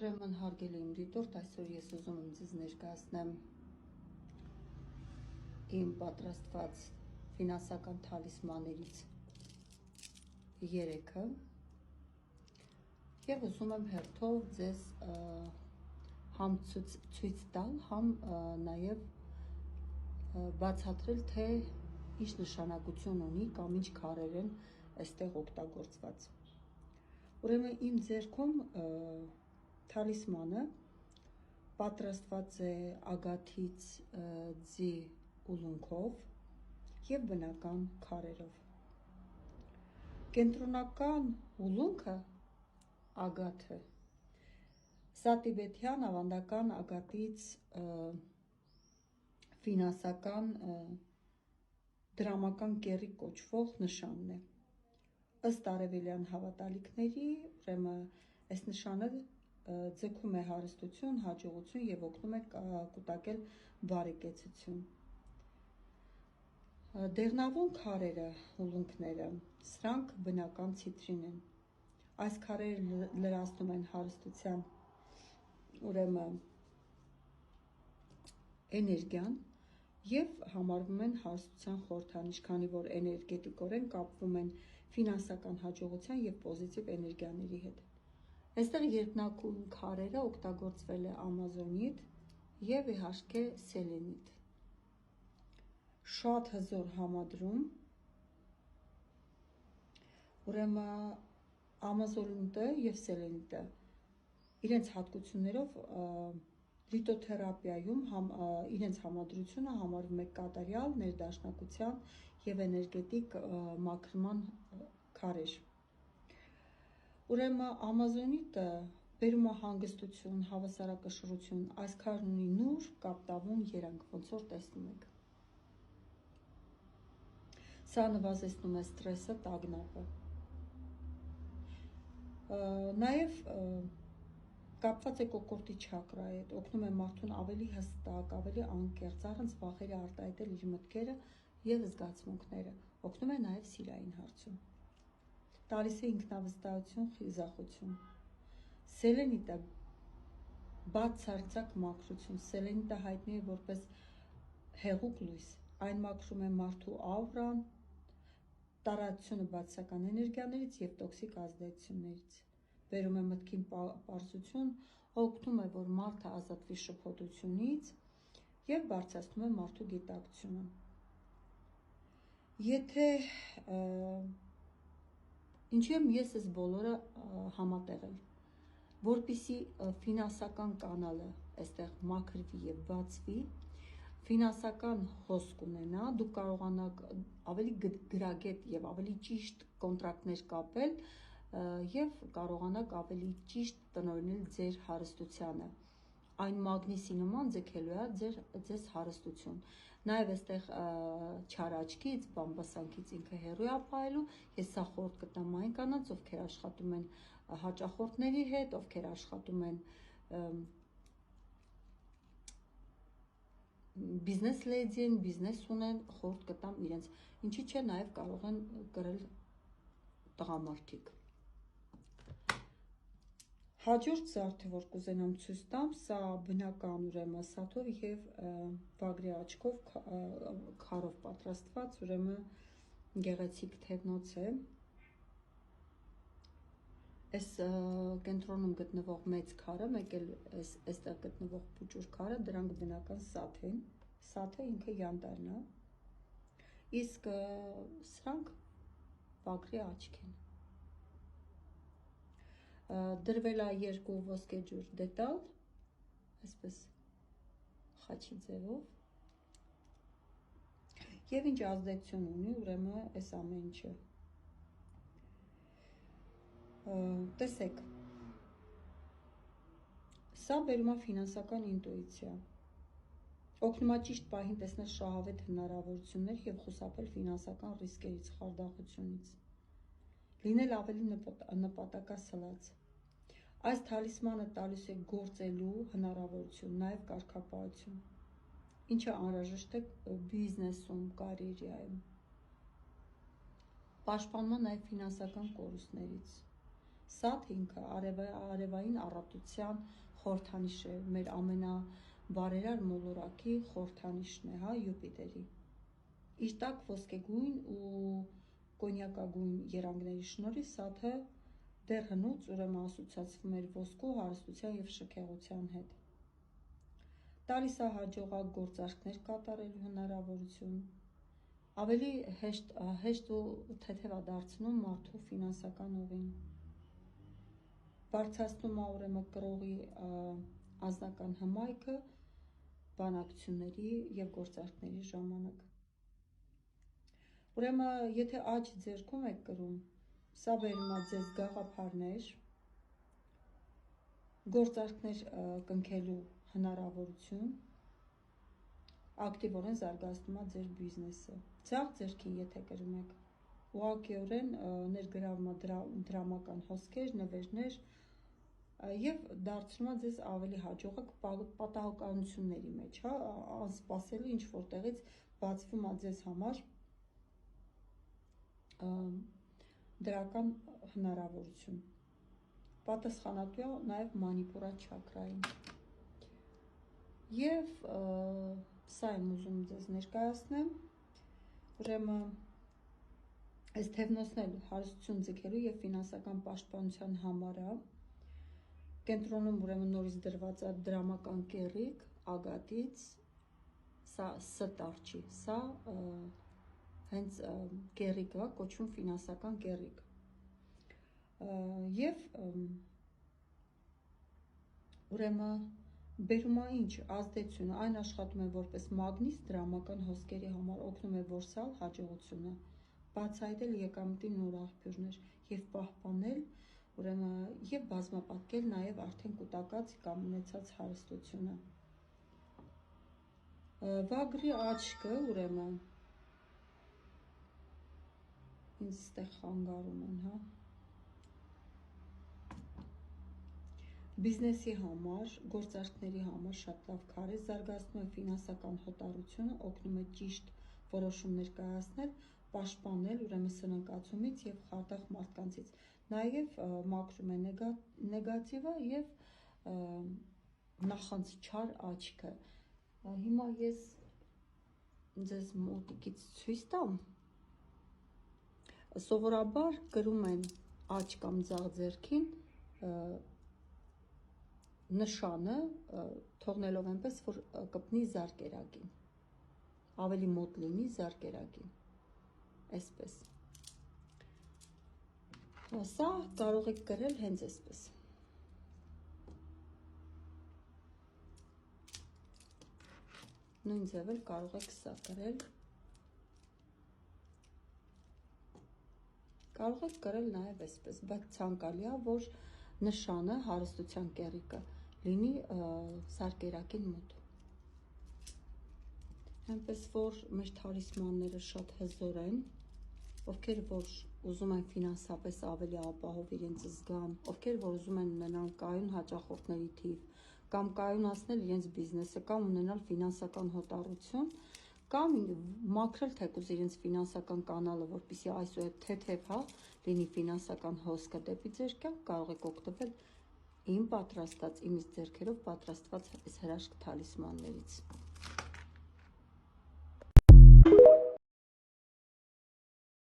Ուրեմն հարգելի իմ դիտորդ, այսօր ես ուզում եմ ձեզ ներկայացնեմ իմ պատրաստված ֆինանսական թալիսմաններից 3-ը և ուզում եմ հերթով ձեզ համ ցույց տալ, համ նաև բացատրել, թե ինչ նշանակություն ունի կամ ինչ քարեր են այստեղ օգտագործված։ Ուրեմն իմ ձեռքում թալիսմանը պատրաստված է ագաթից ձի ուլունքով և բնական քարերով։ Կենտրոնական ուլունքը ագաթը, սա տիբեթյան ավանդական ագաթից ֆինանսական դրամական կեռի կոչվող նշանն է։ Ըստ արևելյան հավատալիքների, ուրեմն այս նշանը ձգում է հարստություն, հաջողություն և օգնում է կուտակել բարեկեցություն։ Դեղնավուն քարերը, ուլունքները, սրանք բնական ցիտրին են։ Այս քարերը լրացնում են հարստության, ուրեմն էներգիան և համարվում են հարստության խորհրդանիշ, քանի որ էներգետիկորեն կապվում են ֆինանսական հաջողության և պոզիտիվ էներգիաների հետ։ Այստեղ երկնագույն քարերը օգտագործվել է ամազոնիտ և իհարկե սելենիտ։ Շատ հզոր համադրում, ուրեմն ամազոնիտը և սելենիտը իրենց հատկություններով լիթոթերապիայում իրենց համադրությունը համարվում է կատարյալ ներդաշնակության և էներգետիկ մաքրման քարեր։ Ուրեմն ամազոնիտը բերում է հանգստություն, հավասարակշռություն, այս քարն ունի նուրբ, կապտավուն երանգ, ոնց որ տեսնում եք։ Սա նվազեցնում է սթրեսը, տագնապը։ Նաև կապված է կոկորդի չակրայի հետ, օգնում է մարդուն ավելի հստակ, ավելի անկեղծ, առանց վախերի արտահայտել իր մտքերը և զգացմունքները, օգնում է նաև սիրային հարցում։ Տալիս է ինքնավստահություն, խիզախություն։ Սելենիտը բացարձակ մաքրություն, սելենիտը հայտնի է որպես հեղուկ լույս, այն մաքրում է մարդու աուրան, տարածությունը բացասական էներգիաներից և տոքսիկ ազդեցություններից, բերում է մտքին պարզություն, օգնում է, որ մարդը ազատվի շփոթությունից և բարձրացնում է մարդու գիտակցությունը։ Ինչու եմ ես այս բոլորը համատեղել, որպեսզի ֆինանսական կանալը այստեղ մաքրվի և բացվի, ֆինանսական հոսք ունենա, դուք կարողանաք ավելի գրագետ և ավելի ճիշտ կոնտրակտներ կապել և կարողանաք ավելի ճիշտ տնօրինել ձեր հարստությանը։ Այն մագնիսի նման ձգելու է ձեզ հարստություն։ Նաև այստեղ չար աչքից, բամբասանքից ինքը հեռու է պահելու։ Ես սա խորհուրդ կտամ այն կանանց, ովքեր աշխատում են հաճախորդների հետ, ովքեր աշխատում են բիզնես լեյդի են, բիզնես ունեն, խորհուրդ կտամ իրենց, ինչի՞ չէ նաև կարող են կրել տղամարդիկ։ Հաջորդ զարդը, որ կուզենամ ցույց տամ, սա բնական ուրեմն սաթով և վագրի աչքով քարով պատրաստված, ուրեմն գեղեցիկ թևնոց է։ Այս կենտրոնում գտնվող մեծ քարը, մեկ էլ այստեղ գտնվող փուճուր քարը, դրանք բնական սաթ են, սաթը ինքը յանտարն է, իսկ սրանք վագրի աչք են։ Դրվել է երկու ոսկեջուր դետալ, այսպես խաչի ձևով, և ինչ ազդեցություն ունի, ուրեմն այս ամեն ինչը։ Տեսեք, սա բերում է ֆինանսական ինտուիցիա, օգնում է ճիշտ պահին տեսնել շահավետ հնարավորություններ և խուսափել ֆինանսական ռիսկերից, խարդախությունից, լինել ավելի նպատակասլաց։ Այս թալիսմանը տալիս է գործելու հնարավորություն, նաև կարգապահություն, ինչը անհրաժեշտ է բիզնեսում, կարիերայում։ Պաշտպանում է նաև ֆինանսական կորուստներից, Սաթ ինքը արևային առատության խորհրդանիշ է, մեր ամենաբարերար մոլորակի խորհրդանիշն է, հա, Յուպիտերի։ Իր տակ ոսկեգույն ու կոնյակագույն երանգների շնորհիվ Սաթը դեռ հնուց ուրեմն ասոցացվում էր ոսկու հարստության եւ շքեղության հետ։ Տալիս է հաջողակ գործարքներ կատարելու հնարավորություն, ավելի հեշտ ու թեթև է դարձնում մարդու ֆինանսական ուղին, բարձրացնում է ուրեմն կրողի անձնական հմայքը բանակցությունների եւ գործարքների ժամանակ։ Ուրեմն եթե աջ ձեռքում եք կրում, սա բերում է ձեզ գաղափարներ, գործարքներ կնքելու հնարավորություն, ակտիվորեն զարգացնում է ձեր բիզնեսը։ Ձախ ձեռքին եթե կրում եք, ուղղակիորեն ներգրավում է դրամական հոսքեր, նվերներ եւ դարձնում է ձեզ ավելի հաջողակ պատահականությունների մեջ, հա, անսպասելի ինչ որտեղից բացվում է ձեզ համար դրական հնարավորություն։ Պատասխանատու է նաև մանիպուրա չակրային։ Եվ սա եմ ուզում ձեզ ներկայացնեմ, ուրեմն այս թևնոցն հարստություն ձգելու եւ ֆինանսական պաշտպանության համար է, կենտրոնում ուրեմն նորից դրված է դրամական կեռիկ, ագատից, սա ստարչի, սա հենց կեռիկ է, կոչվում ֆինանսական կեռիկ։ Եվ ուրեմն բերում է ինչ ազդեցություն, այն աշխատում է որպես մագնիս դրամական հոսքերի համար, օգնում է որսալ հաջողությունը, բացահայտել եկամտի նոր աղբյուրներ եւ պահպանել ուրեմն եւ բազմապատկել նաեւ արդեն կուտակած կամ ունեցած հարստությունը։ Վագրի աչքը ուրեմն ինձ ստեղ խանգարում են, հա։ Բիզնեսի համար, գործարքների համար շատ լավ քար է, զարգացնում է ֆինանսական հոտառությունը, օգնում է ճիշտ որոշումներ կայացնել, պաշտպանել ուրեմն սնանկացումից եւ խարդախ մարդկանցից, նաեւ մաքրում է նեգատիվը եւ նախանձչար աչքը։ Հիմա ես ձեզ մոտիկից ցույց տամ։ Սովորաբար կրում են աջ կամ ձախ ձեռքին նշանը, թողնելով այնպես, որ կպնի զարկերակին, ավելի մոտ լինի զարկերակին, այսպես։ Սա կարող եք կրել հենց այսպես։ Նույն ձև էլ կարող եք սա կրել։ Կարող եք կրել նաև այսպես, բայց ցանկալի է, որ նշանը, հարստության կեռիկը լինի զարկերակին մոտ։ Այնպես որ մեր թալիսմանները շատ հզոր են, ովքեր որ ուզում են ֆինանսապես ավելի ապահով իրենց զգան, ովքեր որ ուզում են ունենալ կայուն հաճախորդների թիվ, կամ կայունացնել իրենց բիզնեսը, կամ ունենալ ֆինանսական հոտառություն, կամ մաքրել թեկուզ իրենց ֆինանսական կանալը, որպեսզի այսուհետ թեթև, հա, լինի ֆինանսական հոսքը դեպի ձեր կյանք, կարող եք օգտվել իմ պատրաստած, իմից ձեռքերով պատրաստված այս հրաշք թալիսմաններից։